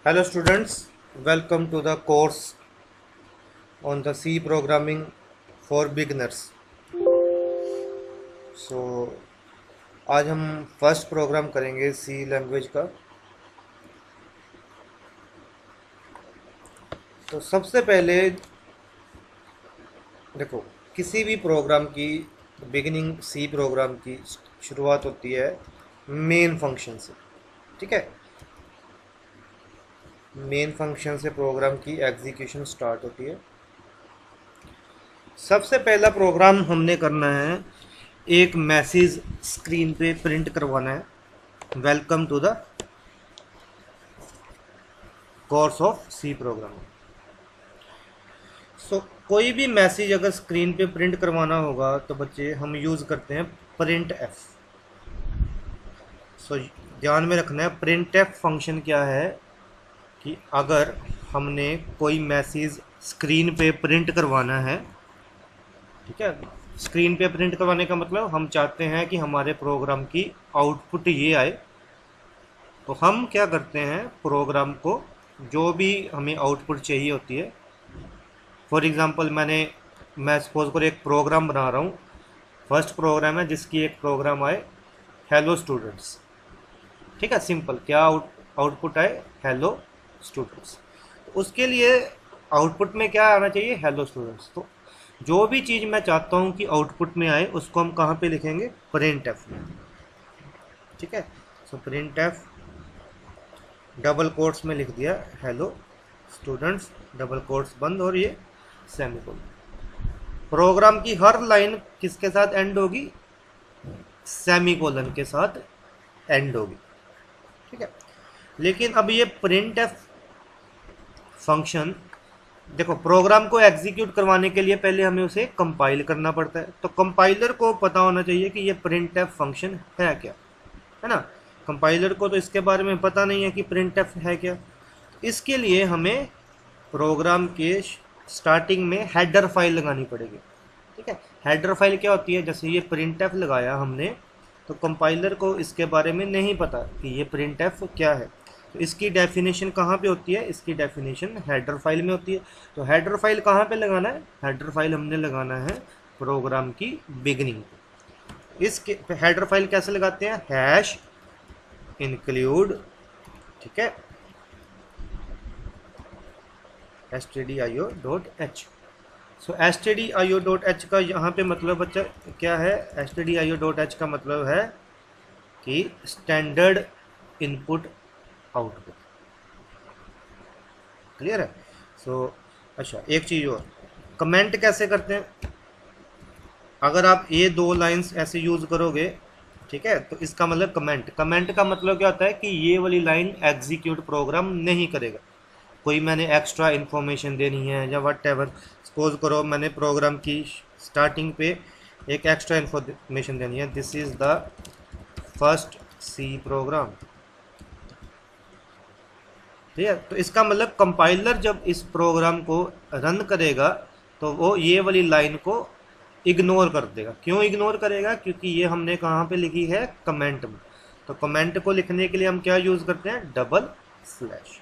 Hello students, welcome to the course on the C programming for beginners. So आज हम first programme करेंगे सी language का। तो सबसे पहले देखो, किसी भी प्रोग्राम की बिगिनिंग सी प्रोग्राम की शुरुआत होती है मेन फंक्शन से। ठीक है, मेन फंक्शन से प्रोग्राम की एग्जीक्यूशन स्टार्ट होती है। सबसे पहला प्रोग्राम हमने करना है, एक मैसेज स्क्रीन पे प्रिंट करवाना है, welcome to the course of C programming. So कोई भी मैसेज अगर स्क्रीन पे प्रिंट करवाना होगा तो बच्चे हम यूज़ करते हैं प्रिंट एफ। सो ध्यान में रखना है, प्रिंट एफ फंक्शन क्या है कि अगर हमने कोई मैसेज स्क्रीन पे प्रिंट करवाना है, ठीक है, स्क्रीन पे प्रिंट करवाने का मतलब हम चाहते हैं कि हमारे प्रोग्राम की आउटपुट ये आए, तो हम क्या करते हैं, प्रोग्राम को जो भी हमें आउटपुट चाहिए होती है, फॉर एग्ज़ाम्पल मैं सपोज करो एक प्रोग्राम बना रहा हूँ, फर्स्ट प्रोग्राम है जिसकी एक प्रोग्राम आए हेलो स्टूडेंट्स। ठीक है, सिंपल, क्या आउटपुट आए, हेलो स्टूडेंट्स। उसके लिए आउटपुट में क्या आना चाहिए, हेलो स्टूडेंट्स। तो जो भी चीज़ मैं चाहता हूँ कि आउटपुट में आए उसको हम कहाँ पे लिखेंगे, प्रिंट एफ में। ठीक है, so print F double quotes में लिख दिया हेलो स्टूडेंट्स, डबल कोट्स बंद और ये सेमीकोलन। प्रोग्राम की हर लाइन किसके साथ एंड होगी, सेमीकोलन के साथ एंड होगी। ठीक है, लेकिन अब ये प्रिंट एफ फंक्शन, देखो, प्रोग्राम को एग्जीक्यूट करवाने के लिए पहले हमें उसे कंपाइल करना पड़ता है। तो कंपाइलर को पता होना चाहिए कि ये प्रिंट एफ फंक्शन है क्या, है ना। कंपाइलर को तो इसके बारे में पता नहीं है कि प्रिंट एफ है क्या। इसके लिए हमें प्रोग्राम के स्टार्टिंग में हेडर फाइल लगानी पड़ेगी। ठीक है, हेडर फाइल क्या होती है, जैसे ये प्रिंट एफ लगाया हमने तो कंपाइलर को इसके बारे में नहीं पता कि ये प्रिंट एफ क्या है, तो इसकी डेफिनेशन कहाँ पे होती है, इसकी डेफिनेशन हेडर फाइल में होती है। तो हेडर फाइल कहाँ पे लगाना है, हेडर फाइल हमने लगाना है प्रोग्राम की बिगिनिंग। इसके हेडर फाइल कैसे लगाते हैं, हैश इंक्लूड, ठीक है, stdio.h। सो stdio.h का यहाँ पे मतलब बच्चा क्या है, stdio.h का मतलब है कि स्टैंडर्ड इनपुट आउटपुट। क्लियर है। सो अच्छा, एक चीज़ और, कमेंट कैसे करते हैं, अगर आप ये दो लाइंस ऐसे यूज़ करोगे, ठीक है, तो इसका मतलब कमेंट का मतलब क्या होता है कि ये वाली लाइन एग्जीक्यूट प्रोग्राम नहीं करेगा। कोई मैंने एक्स्ट्रा इन्फॉर्मेशन देनी है या वट एवर, सपोज करो मैंने प्रोग्राम की स्टार्टिंग पे एक एक्स्ट्रा इन्फॉर्मेशन देनी है, this is the first C program. ठीक है, तो इसका मतलब कंपाइलर जब इस प्रोग्राम को रन करेगा तो वो ये वाली लाइन को इग्नोर कर देगा। क्यों इग्नोर करेगा, क्योंकि ये हमने कहाँ पे लिखी है, कमेंट में। तो कमेंट को लिखने के लिए हम क्या यूज़ करते हैं, डबल स्लैश।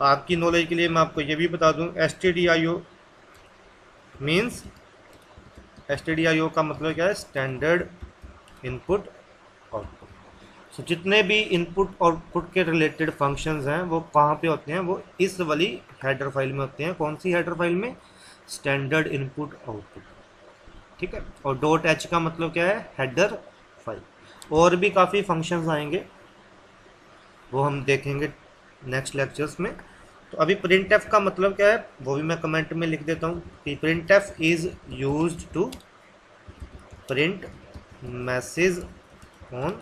आपकी नॉलेज के लिए मैं आपको ये भी बता दूं, stdio मीन्स, stdio का मतलब क्या है, स्टैंडर्ड इनपुट आउटपुट। सो जितने भी इनपुट आउटपुट के रिलेटेड फंक्शंस हैं वो कहाँ पे होते हैं, वो इस वाली हेडर फाइल में होते हैं। कौन सी हेडर फाइल में, स्टैंडर्ड इनपुट आउटपुट। ठीक है, और डॉट एच का मतलब क्या है, हेडर फाइल। और भी काफ़ी फंक्शंस आएंगे, वो हम देखेंगे नेक्स्ट लेक्चर्स में। तो अभी प्रिंट एफ का मतलब क्या है वो भी मैं कमेंट में लिख देता हूँ कि printf is used to print message on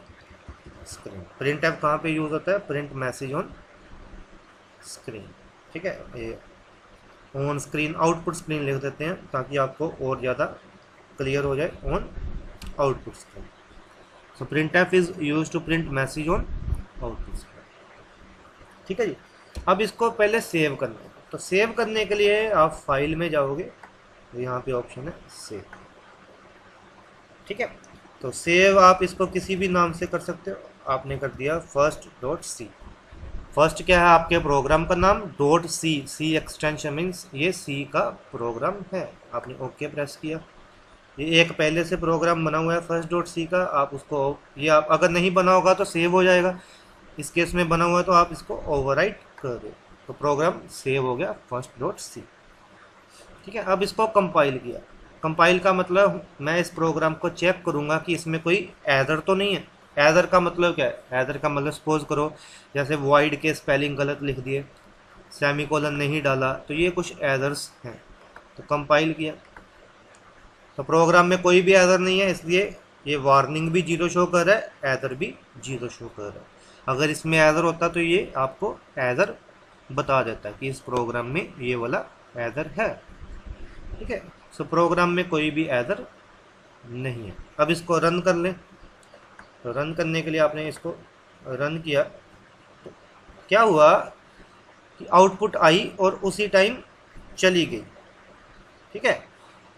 screen. Printf कहाँ पे यूज़ होता है, प्रिंट मैसेज ऑन स्क्रीन। ठीक है, ये ऑन स्क्रीन, आउटपुट स्क्रीन लिख देते हैं ताकि आपको और ज़्यादा क्लियर हो जाए, on output screen. So printf is use to print message on output screen. ठीक है जी, अब इसको पहले सेव करना है। तो सेव करने के लिए आप फाइल में जाओगे, तो यहाँ पे ऑप्शन है सेव। ठीक है, तो सेव आप इसको किसी भी नाम से कर सकते हो, आपने कर दिया first.c। फर्स्ट क्या है आपके प्रोग्राम का नाम, डॉट सी, सी एक्सटेंशन मीन्स ये सी का प्रोग्राम है। आपने ओके प्रेस किया, ये एक पहले से प्रोग्राम बना हुआ है फर्स्ट डॉट सी का, आप उसको, ये आप अगर नहीं बना होगा तो सेव हो जाएगा, इस केस में बना हुआ है तो आप इसको ओवरराइट कर दो, तो प्रोग्राम सेव हो गया फर्स्ट डॉट सी। ठीक है, अब इसको कंपाइल किया। कंपाइल का मतलब मैं इस प्रोग्राम को चेक करूंगा कि इसमें कोई एरर तो नहीं है। एरर का मतलब क्या है? एरर का मतलब सपोज करो जैसे वॉइड के स्पेलिंग गलत लिख दिए, सेमीकोलन नहीं डाला, तो ये कुछ एरर्स हैं। तो कंपाइल किया तो प्रोग्राम में कोई भी एरर नहीं है, इसलिए ये वार्निंग भी जीरो शो कर रहा है, एरर भी जीरो शो कर रहा है। अगर इसमें एरर होता तो ये आपको एरर बता देता है कि इस प्रोग्राम में ये वाला एरर है। ठीक है, सो प्रोग्राम में कोई भी एरर नहीं है। अब इसको रन कर लें। तो रन करने के लिए आपने इसको रन किया तो क्या हुआ कि आउटपुट आई और उसी टाइम चली गई। ठीक है,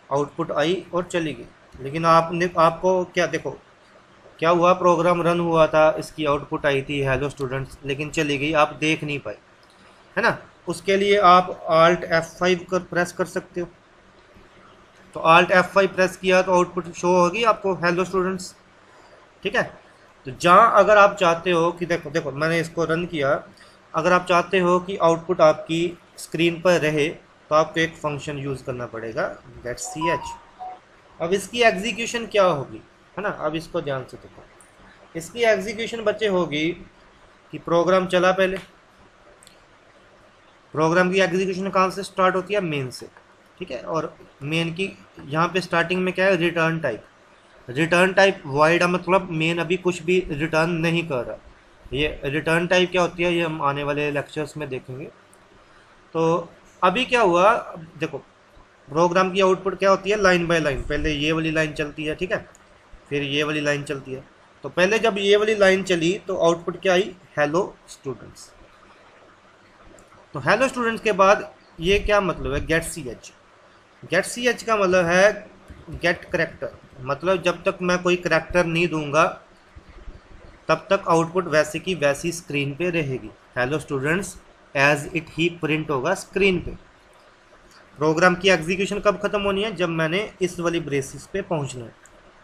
आउटपुट आई और चली गई, लेकिन आपको क्या देखो क्या हुआ, प्रोग्राम रन हुआ था, इसकी आउटपुट आई थी हेलो स्टूडेंट्स, लेकिन चली गई, आप देख नहीं पाए, है ना। उसके लिए आप Alt F5 प्रेस कर सकते हो। तो Alt F5 प्रेस किया तो आउटपुट शो होगी आपको हेलो स्टूडेंट्स। ठीक है, तो जहाँ अगर आप चाहते हो कि देखो देखो मैंने इसको रन किया, अगर आप चाहते हो कि आउटपुट आपकी स्क्रीन पर रहे तो आपको एक फंक्शन यूज़ करना पड़ेगा .ch। अब इसकी एग्जीक्यूशन क्या होगी, है ना। अब इसको ध्यान से देखो, इसकी एग्जीक्यूशन बच्चे होगी कि प्रोग्राम चला, पहले प्रोग्राम की एग्जीक्यूशन कहाँ से स्टार्ट होती है, मेन से। ठीक है, और मेन की यहाँ पे स्टार्टिंग में क्या है, return type. Return type void मतलब मेन अभी कुछ भी रिटर्न नहीं कर रहा। ये रिटर्न टाइप क्या होती है ये हम आने वाले लेक्चर्स में देखेंगे। तो अभी क्या हुआ, देखो प्रोग्राम की आउटपुट क्या होती है, लाइन बाय लाइन। पहले ये वाली लाइन चलती है, ठीक है, फिर ये वाली लाइन चलती है। तो पहले जब ये वाली लाइन चली तो आउटपुट क्या आई, हेलो स्टूडेंट्स। तो हेलो स्टूडेंट्स के बाद ये क्या मतलब है, गेट सी एच। गेट सी एच का मतलब है गेट करेक्टर, मतलब जब तक मैं कोई करेक्टर नहीं दूंगा तब तक आउटपुट वैसे की वैसी स्क्रीन पे रहेगी। हेलो स्टूडेंट्स एज इट ही प्रिंट होगा स्क्रीन पे। प्रोग्राम की एग्जीक्यूशन कब खत्म होनी है, जब मैंने इस वाली ब्रेसिस पे पहुंचना है,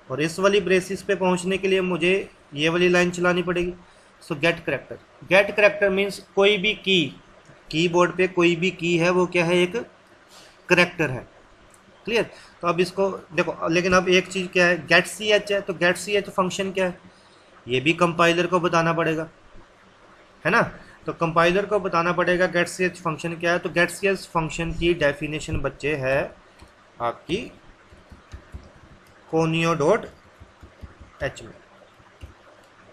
और इस वाली ब्रेसिस पे पहुंचने के लिए मुझे ये वाली लाइन चलानी पड़ेगी। So get character. Get character means कोई भी कीबोर्ड पे कोई भी की है वो क्या है, एक करेक्टर है। क्लियर। तो अब इसको देखो, लेकिन अब एक चीज़ क्या है, गेट सी एच है, तो गेट सी एच फंक्शन क्या है ये भी कंपाइलर को बताना पड़ेगा, है ना। तो कंपाइलर को बताना पड़ेगा गेट सी एच फंक्शन क्या है। तो गेट सी एच फंक्शन की डेफिनेशन बच्चे है आपकी कोनियो डॉट एच में।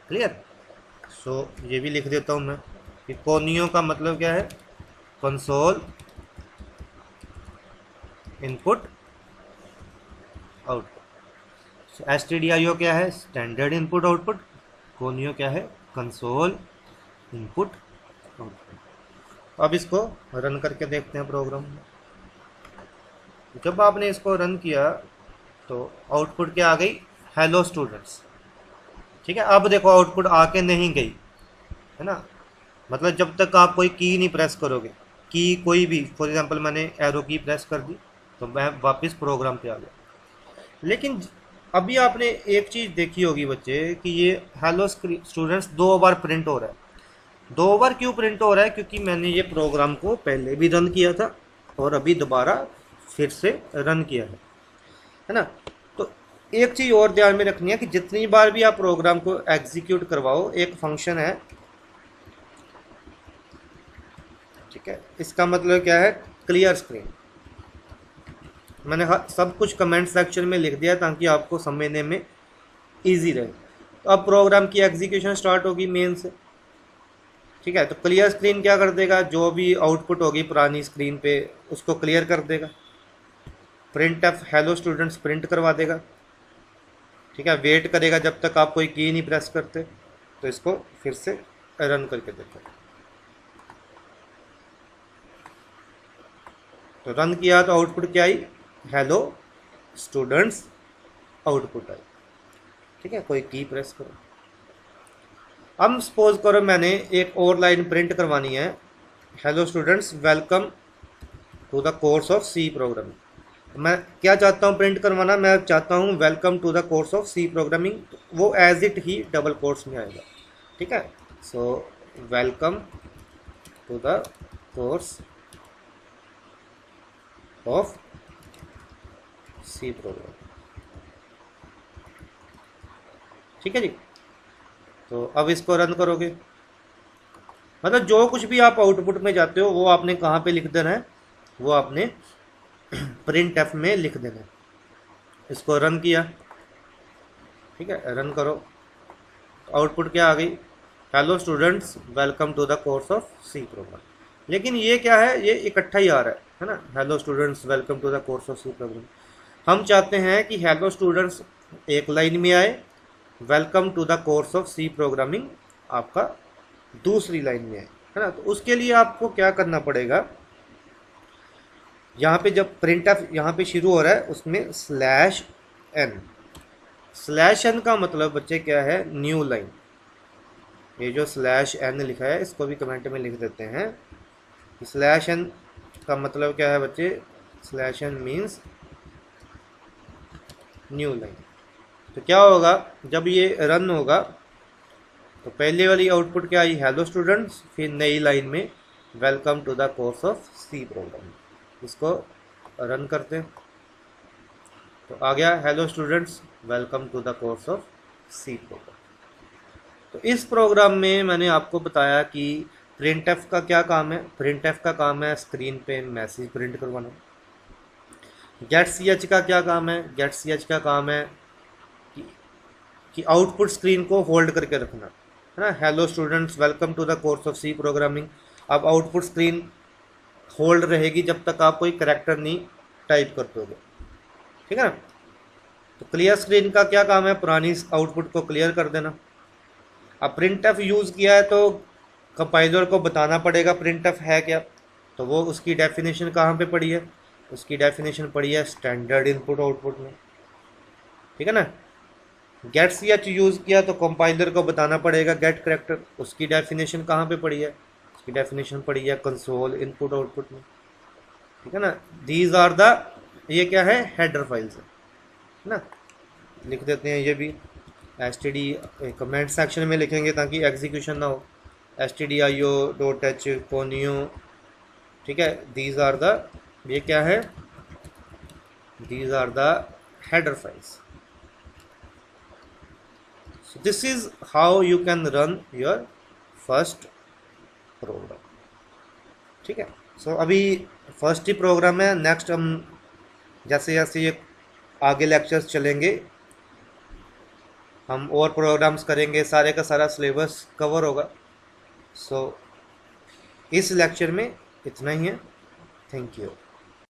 क्लियर। सो ये भी लिख देता हूँ मैं कि कोनियो का मतलब क्या है, कंसोल इनपुट आउटपुट। STDIO क्या है, स्टैंडर्ड इनपुट आउटपुट। कोनियो क्या है, कंसोल इनपुट आउटपुट। अब इसको रन करके देखते हैं प्रोग्राम। जब आपने इसको रन किया तो आउटपुट क्या आ गई, हेलो स्टूडेंट्स। ठीक है, अब देखो आउटपुट आके नहीं गई, है ना। मतलब जब तक आप कोई की नहीं प्रेस करोगे, की कोई भी, फॉर एग्जांपल मैंने एरो की प्रेस कर दी तो मैं वापस प्रोग्राम पे आ गया। लेकिन अभी आपने एक चीज़ देखी होगी बच्चे कि ये हेलो स्टूडेंट्स 2 बार प्रिंट हो रहा है। 2 बार क्यों प्रिंट हो रहा है, क्योंकि मैंने ये प्रोग्राम को पहले भी रन किया था और अभी दोबारा फिर से रन किया है ना। तो एक चीज़ और ध्यान में रखनी है कि जितनी बार भी आप प्रोग्राम को एग्जीक्यूट करवाओ, एक फंक्शन है, ठीक है, इसका मतलब क्या है, क्लियर स्क्रीन। मैंने सब कुछ कमेंट सेक्शन में लिख दिया ताकि आपको समझने में इजी रहे। तो अब प्रोग्राम की एग्जीक्यूशन स्टार्ट होगी मेन से। ठीक है, तो क्लियर स्क्रीन क्या कर देगा, जो भी आउटपुट होगी पुरानी स्क्रीन पे उसको क्लियर कर देगा। Print F hello students print करवा देगा। ठीक है, वेट करेगा जब तक आप कोई की नहीं प्रेस करते। तो इसको फिर से रन करके देखो। तो रन किया तो आउटपुट क्या आई, हेलो स्टूडेंट्स आउटपुट आई। ठीक है, कोई की प्रेस करो। अब सपोज करो मैंने एक और लाइन प्रिंट करवानी है, hello students welcome to the course of C programming. मैं क्या चाहता हूँ प्रिंट करवाना, मैं चाहता हूँ welcome to the course of C programming, वो एज इट ही डबल कोर्स में आएगा। ठीक है, so welcome to the course of C program. ठीक है जी, तो अब इसको रन करोगे, मतलब जो कुछ भी आप आउटपुट में जाते हो वो आपने कहाँ पे लिख देना है, वो आपने प्रिंट एफ में लिख देना है। इसको रन किया, ठीक है, रन करो, आउटपुट क्या आ गई, hello students welcome to the course of C program. लेकिन ये क्या है, ये इकट्ठा ही आ रहा है ना, hello students welcome to the course of C program. हम चाहते हैं कि हेलो स्टूडेंट्स एक लाइन में आए, welcome to the course of C programming आपका दूसरी लाइन में आए, है ना। तो उसके लिए आपको क्या करना पड़ेगा, यहाँ पे जब प्रिंट एफ यहाँ पे शुरू हो रहा है उसमें स्लैश एन, स्लैश एन का मतलब बच्चे क्या है, न्यू लाइन। ये जो स्लैश एन लिखा है इसको भी कमेंट में लिख देते हैं। स्लैश एन का मतलब क्या है बच्चे, slash n means new line. तो क्या होगा जब ये रन होगा, तो पहले वाली आउटपुट क्या आई, हेलो स्टूडेंट्स, फिर नई लाइन में welcome to the course of C program. इसको रन करते हैं तो आ गया hello students welcome to the course of C program. तो इस प्रोग्राम में मैंने आपको बताया कि प्रिंट एफ का क्या काम है। प्रिंट एफ का काम है स्क्रीन पे मैसेज प्रिंट करवाना। गेट सी एच का क्या काम है, गेट सी एच का काम है कि आउटपुट स्क्रीन को होल्ड करके रखना, है ना। Hello students welcome to the course of C programming, अब आउटपुट स्क्रीन होल्ड रहेगी जब तक आप कोई करैक्टर नहीं टाइप कर दोगे, ठीक है ना। तो क्लियर स्क्रीन का क्या काम है, पुरानी आउटपुट को क्लियर कर देना। अब प्रिंट एफ यूज़ किया है तो कंपाइलर को बताना पड़ेगा प्रिंट एफ है क्या, तो वो उसकी डेफिनेशन कहाँ पे पड़ी है, उसकी डेफिनेशन पड़ी है स्टैंडर्ड इनपुट आउटपुट में, ठीक है ना। गेट सी एच यूज़ किया तो कंपाइलर को बताना पड़ेगा गेट करैक्टर, उसकी डेफिनेशन कहाँ पे पड़ी है, उसकी डेफिनेशन पड़ी है कंसोल इनपुट आउटपुट में, ठीक है ना। दीज आर द, ये क्या है, हेडर फाइल्स है ना। लिख देते हैं ये भी std, कमेंट सेक्शन में लिखेंगे ताकि एग्जीक्यूशन ना हो, stdio.h conio, ठीक है। दीज आर द, ये क्या है, these are the header files. So this is how you can run your first program, ठीक है। सो अभी फर्स्ट ही प्रोग्राम है, नेक्स्ट हम जैसे जैसे ये आगे लेक्चर्स चलेंगे हम और प्रोग्राम्स करेंगे, सारे का सारा सिलेबस कवर होगा। सो इस लेक्चर में इतना ही है, थैंक यू।